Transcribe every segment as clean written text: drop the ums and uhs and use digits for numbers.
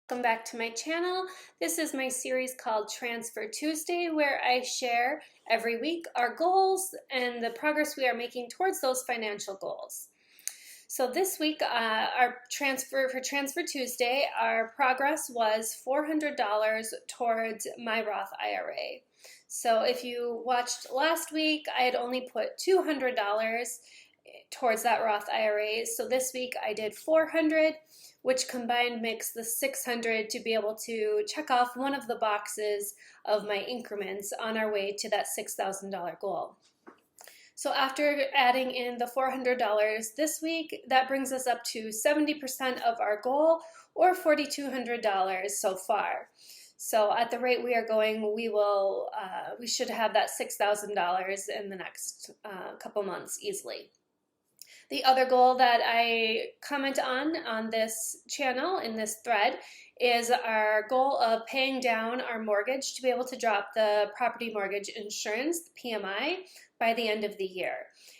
Welcome back to my channel. This is my series called Transfer Tuesday, where I share every week our goals and the progress we are making towards those financial goals. So this week, our Transfer Tuesday, our progress was $400 towards my Roth IRA. So if you watched last week, I had only put $200 towards that Roth IRA. So this week I did $400, which combined makes the $600 to be able to check off one of the boxes of my increments on our way to that $6,000 goal. So after adding in the $400 this week, that brings us up to 70% of our goal, or $4,200 so far. So at the rate we are going, we should have that $6,000 in the next couple months easily. The other goal that I comment on this channel, in this thread, is our goal of paying down our mortgage to be able to drop the property mortgage insurance, the PMI, by the end of the year.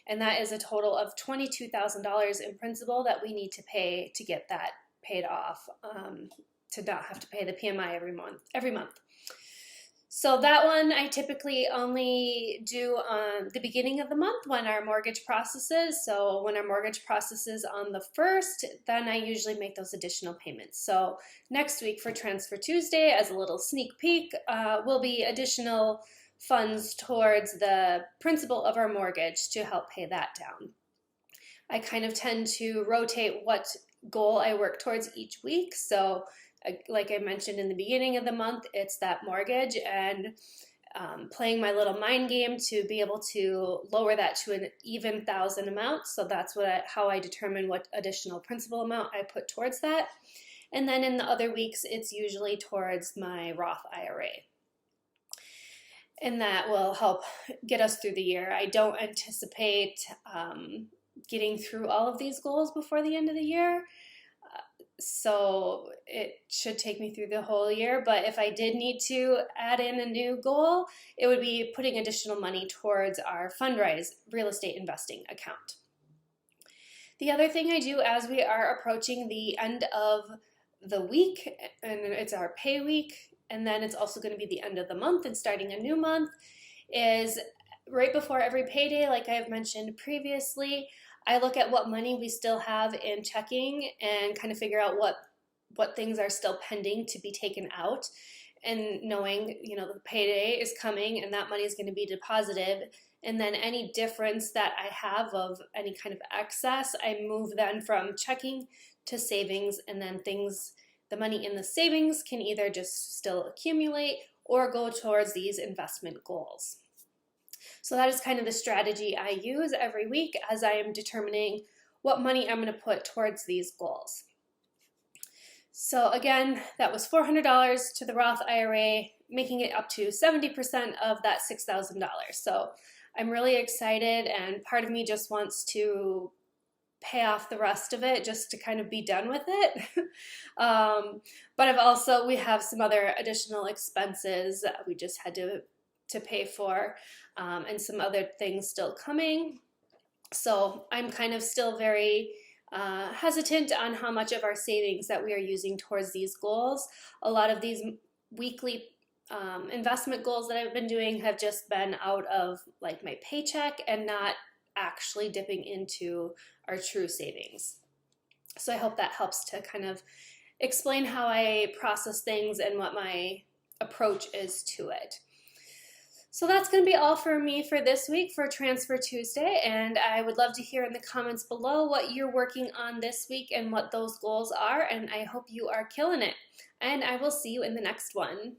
And that is a total of $22,000 in principal that we need to pay to get that paid off, to not have to pay the PMI every month. So that one I typically only do on the beginning of the month when our mortgage processes. So when our mortgage processes on the 1st, then I usually make those additional payments. So next week for Transfer Tuesday, as a little sneak peek, will be additional funds towards the principal of our mortgage to help pay that down. I kind of tend to rotate what goal I work towards each week. So like I mentioned in the beginning of the month, it's that mortgage, and playing my little mind game to be able to lower that to an even thousand amount. So that's how I determine what additional principal amount I put towards that. And then in the other weeks, it's usually towards my Roth IRA. And that will help get us through the year. I don't anticipate getting through all of these goals before the end of the year. So it should take me through the whole year, but if I did need to add in a new goal, it would be putting additional money towards our Fundrise real estate investing account. The other thing I do as we are approaching the end of the week, and it's our pay week, and then it's also going to be the end of the month and starting a new month, is right before every payday, like I have mentioned previously, I look at what money we still have in checking and kind of figure out what things are still pending to be taken out, and knowing, the payday is coming and that money is going to be deposited, and then any difference that I have of any kind of excess, I move then from checking to savings, and then the money in the savings can either just still accumulate or go towards these investment goals. So that is kind of the strategy I use every week as I am determining what money I'm going to put towards these goals. So again, that was $400 to the Roth IRA, making it up to 70% of that $6,000. So I'm really excited, and part of me just wants to pay off the rest of it just to kind of be done with it. But we have some other additional expenses that we just had to pay for, and some other things still coming. So I'm kind of still very hesitant on how much of our savings that we are using towards these goals. A lot of these weekly investment goals that I've been doing have just been out of like my paycheck and not actually dipping into our true savings. So I hope that helps to kind of explain how I process things and what my approach is to it. So that's going to be all for me for this week for Transfer Tuesday, and I would love to hear in the comments below what you're working on this week and what those goals are, and I hope you are killing it. And I will see you in the next one.